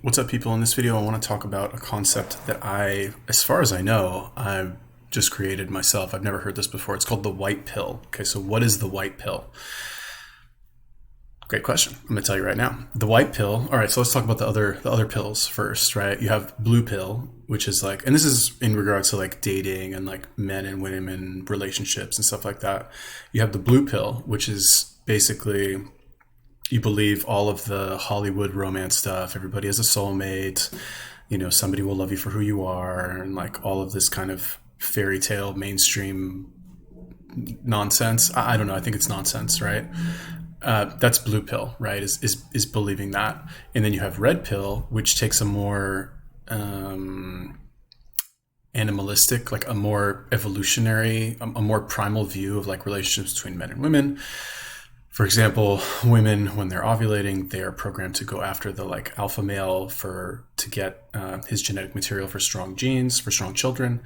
What's up, people? In this video, I want to talk about a concept that as far as I know, I've just created myself. I've never heard this before. It's called the white pill. Okay, so what is the white pill? Great question. I'm going to tell you right now. The white pill. All right, so let's talk about the other pills first, right? You have blue pill, which is like, and this is in regards to like dating and like men and women relationships and stuff like that. You have the blue pill, which is basically you believe all of the Hollywood romance stuff. Everybody has a soulmate. Somebody will love you for who you are, and like all of this kind of fairy tale mainstream nonsense. I don't know. I think it's nonsense, right? That's blue pill, right? Is believing that. And then you have red pill, which takes a more animalistic, like a more evolutionary, a more primal view of like relationships between men and women. For example, women, when they're ovulating, they are programmed to go after the like alpha male to get his genetic material for strong genes, for strong children.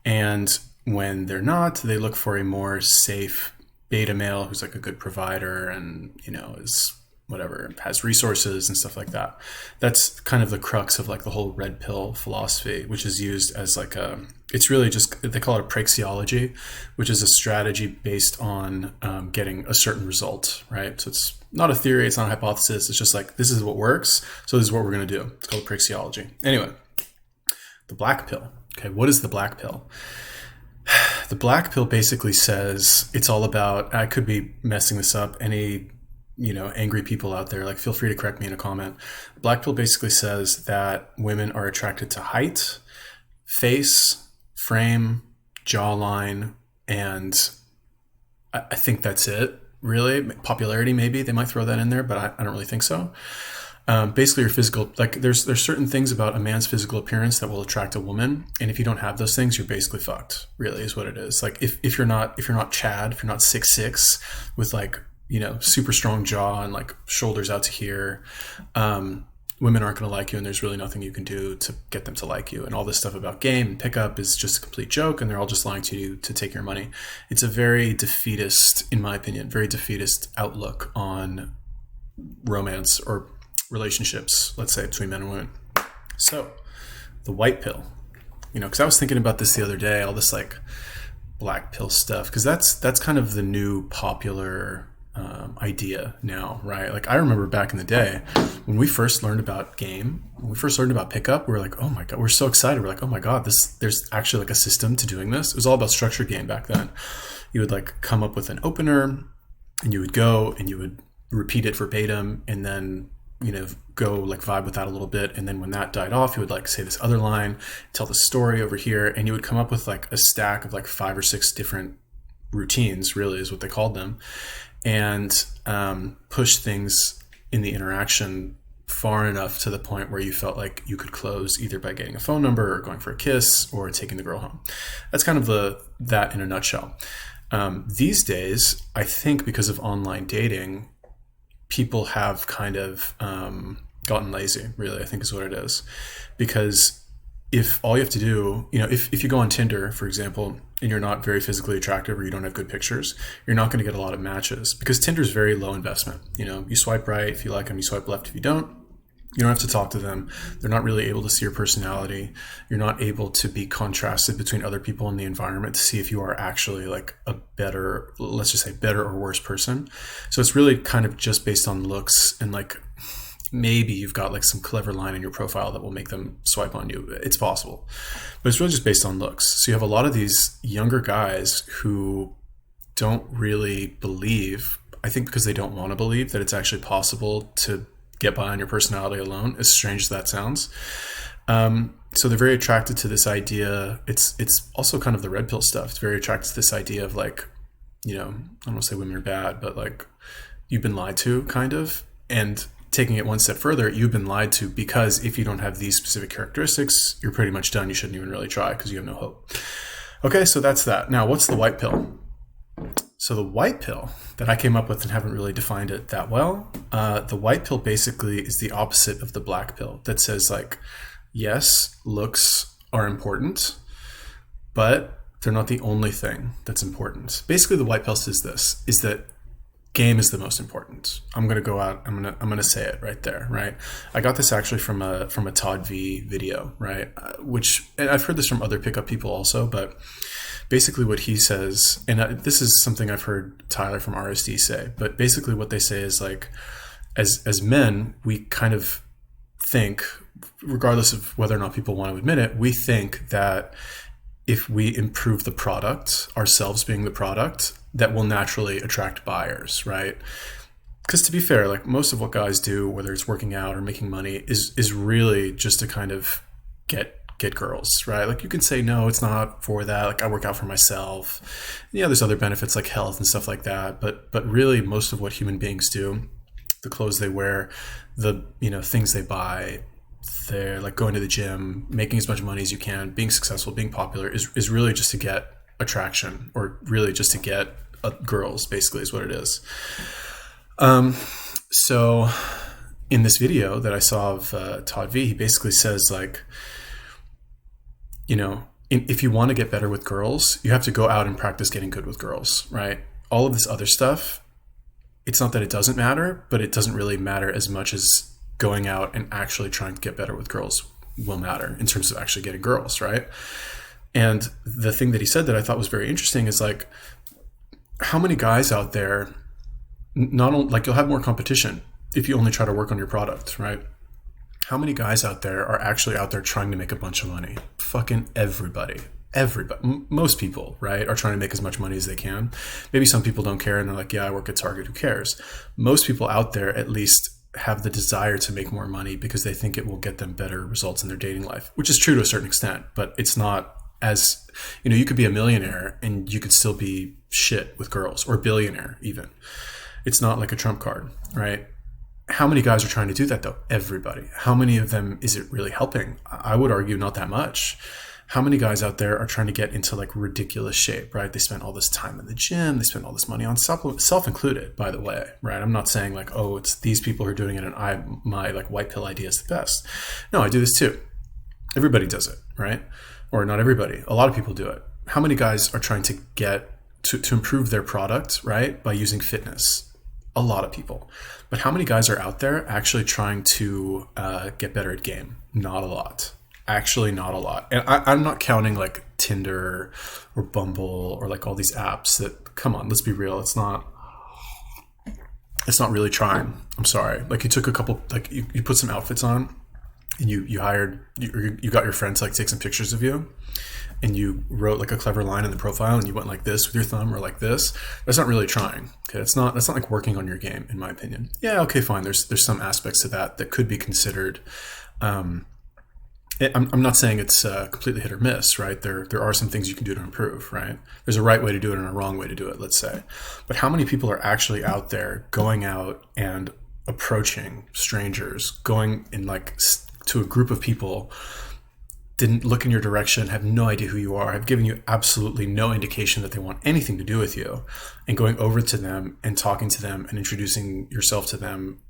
And when they're not, they look for a more safe beta male who's like a good provider and, is whatever, has resources and stuff like that. That's kind of the crux of like the whole red pill philosophy, which is used as like it's really just, they call it a praxeology, which is a strategy based on getting a certain result, right? So it's not a theory, it's not a hypothesis, it's just like, this is what works, so this is what we're going to do. It's called praxeology. Anyway, the black pill. Okay, what is the black pill? The black pill basically says it's all about, I could be messing this up, any angry people out there, like feel free to correct me in a comment. Black pill basically says that women are attracted to height, face, frame, jawline, and I think that's it, really. Popularity, maybe they might throw that in there, but I don't really think so. Basically your physical, like there's certain things about a man's physical appearance that will attract a woman, and if you don't have those things, you're basically fucked, really is what it is. Like if you're not Chad, if you're not 6'6" with like super strong jaw and like shoulders out to here, women aren't going to like you, and there's really nothing you can do to get them to like you. And all this stuff about game and pickup is just a complete joke, and they're all just lying to you to take your money. It's a very defeatist, in my opinion, very defeatist outlook on romance or relationships, let's say, between men and women. So the white pill, because I was thinking about this the other day, all this like black pill stuff, because that's kind of the new popular idea now, right? Like I remember back in the day when we first learned about game, when we first learned about pickup, we were like, oh my God, we're so excited. We're like, oh my God, there's actually like a system to doing this. It was all about structured game back then. You would like come up with an opener, and you would go and you would repeat it verbatim, and then go like vibe with that a little bit. And then when that died off, you would like say this other line, tell the story over here, and you would come up with like a stack of like 5 or 6 different routines, really is what they called them, and push things in the interaction far enough to the point where you felt like you could close either by getting a phone number or going for a kiss or taking the girl home. That's kind of that in a nutshell. These days, I think because of online dating, people have kind of gotten lazy, really, I think is what it is. Because if all you have to do, if you go on Tinder, for example, and you're not very physically attractive or you don't have good pictures, you're not going to get a lot of matches, because Tinder's very low investment. You swipe right if you like them, you swipe left if you don't. You don't have to talk to them. They're not really able to see your personality. You're not able to be contrasted between other people in the environment to see if you are actually like a better, let's just say better or worse person. So it's really kind of just based on looks, and like maybe you've got like some clever line in your profile that will make them swipe on you. It's possible, but it's really just based on looks. So you have a lot of these younger guys who don't really believe, I think because they don't want to believe, that it's actually possible to get by on your personality alone, as strange as that sounds. So they're very attracted to this idea. It's also kind of the red pill stuff. It's very attracted to this idea of like, I don't want to say women are bad, but like you've been lied to, kind of. And taking it one step further, you've been lied to because if you don't have these specific characteristics, you're pretty much done. You shouldn't even really try because you have no hope. Okay, so that's that. Now, what's the white pill? So the white pill that I came up with, and haven't really defined it that well, the white pill basically is the opposite of the black pill, that says like, yes, looks are important, but they're not the only thing that's important. Basically, the white pill says this, is that game is the most important. I'm gonna go out. I'm gonna say it right there. Right. I got this actually from a Todd V video. Right. Which, and I've heard this from other pickup people also, but basically what he says, and this is something I've heard Tyler from RSD say, but basically what they say is like, as men, we kind of think, regardless of whether or not people want to admit it, we think that if we improve the product, ourselves being the product, that will naturally attract buyers, right? Because to be fair, like most of what guys do, whether it's working out or making money, is really just to kind of get girls, right? Like you can say, no, it's not for that. Like I work out for myself. Yeah, there's other benefits like health and stuff like that. But really most of what human beings do, the clothes they wear, the things they buy, they're like going to the gym, making as much money as you can, being successful, being popular is really just to get attraction, or really just to get girls, basically is what it is. So in this video that I saw of Todd V, he basically says like, if you want to get better with girls, you have to go out and practice getting good with girls, right? All of this other stuff, it's not that it doesn't matter, but it doesn't really matter as much as going out and actually trying to get better with girls will matter in terms of actually getting girls, right? And the thing that he said that I thought was very interesting is like, how many guys out there, not only like you'll have more competition if you only try to work on your product, right? How many guys out there are actually out there trying to make a bunch of money? Fucking everybody. Most people, right, are trying to make as much money as they can. Maybe some people don't care and they're like, yeah, I work at Target, who cares? Most people out there at least have the desire to make more money because they think it will get them better results in their dating life, which is true to a certain extent, but it's not as, you could be a millionaire and you could still be shit with girls, or a billionaire even. It's not like a trump card, right? How many guys are trying to do that though? Everybody. How many of them is it really helping? I would argue not that much. How many guys out there are trying to get into like ridiculous shape, right? They spend all this time in the gym. They spend all this money on supplements, self included, by the way, right? I'm not saying like, oh, it's these people who are doing it and my like white pill idea is the best. No, I do this too. Everybody does it, right? Or not everybody. A lot of people do it. How many guys are trying to get to improve their product, right? By using fitness? A lot of people. But how many guys are out there actually trying to get better at game? Not a lot. Actually, not a lot. And I'm not counting like Tinder or Bumble or like all these apps that, come on, let's be real. It's not really trying. I'm sorry. Like you took a couple, like you put some outfits on and you got your friend to like take some pictures of you and you wrote like a clever line in the profile and you went like this with your thumb or like this. That's not really trying. Okay. That's not like working on your game, in my opinion. Yeah. Okay, fine. There's some aspects to that could be considered, I'm not saying it's completely hit or miss, right? There are some things you can do to improve, right? There's a right way to do it and a wrong way to do it, let's say. But how many people are actually out there going out and approaching strangers, going in like to a group of people, didn't look in your direction, have no idea who you are, have given you absolutely no indication that they want anything to do with you, and going over to them and talking to them and introducing yourself to them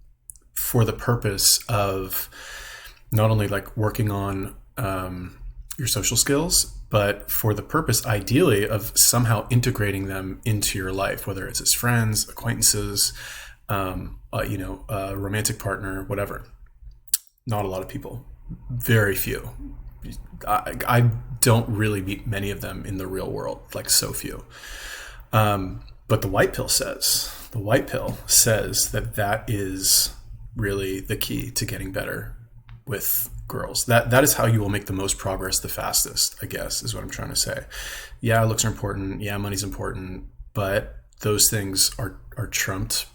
for the purpose of not only like working on your social skills, but for the purpose, ideally, of somehow integrating them into your life, whether it's as friends, acquaintances, a romantic partner, whatever. Not a lot of people. Very few. I don't really meet many of them in the real world, like so few. But the white pill says that is really the key to getting better with girls. That is how you will make the most progress the fastest, I guess, is what I'm trying to say. Yeah, looks are important. Yeah, money's important. But those things are trumped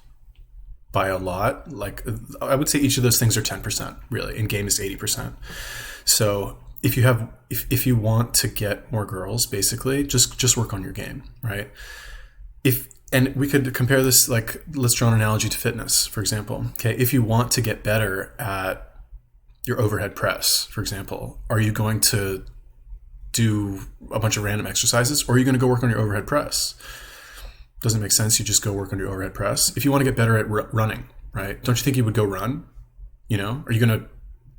by a lot. Like I would say each of those things are 10%, really, and game is 80%. So if you want to get more girls, basically, just work on your game, right? And we could compare this, like, let's draw an analogy to fitness, for example. Okay, if you want to get better at your overhead press, for example, are you going to do a bunch of random exercises, or are you going to go work on your overhead press? Doesn't make sense. You just go work on your overhead press. If you want to get better at running, right? Don't you think you would go run? Are you going to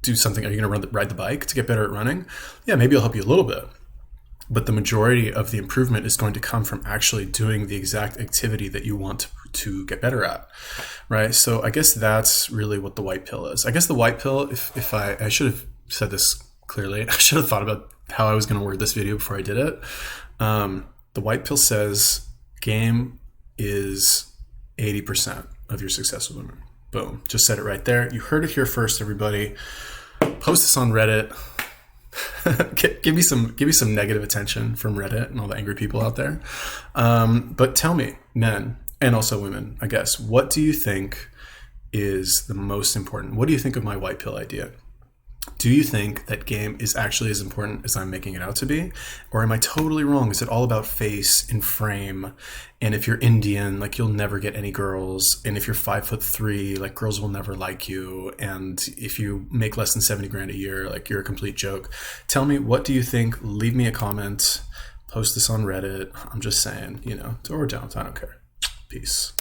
do something? Are you going to ride the bike to get better at running? Yeah, maybe it'll help you a little bit. but the majority of the improvement is going to come from actually doing the exact activity that you want to get better at, right? So I guess that's really what the white pill is. I guess the white pill, if I should have said this clearly, I should have thought about how I was going to word this video before I did it. The white pill says game is 80% of your success with women. Boom. Just said it right there. You heard it here first, everybody. Post this on Reddit. give me some negative attention from Reddit and all the angry people out there. But tell me, men and also women, I guess, what do you think is the most important? What do you think of my white pill idea? Do you think that game is actually as important as I'm making it out to be? Or am I totally wrong? Is it all about face and frame? And if you're Indian, like, you'll never get any girls. And if you're 5'3", like, girls will never like you. And if you make less than 70 grand a year, like, you're a complete joke. Tell me, what do you think? Leave me a comment. Post this on Reddit. I'm just saying, or don't. I don't care. Peace.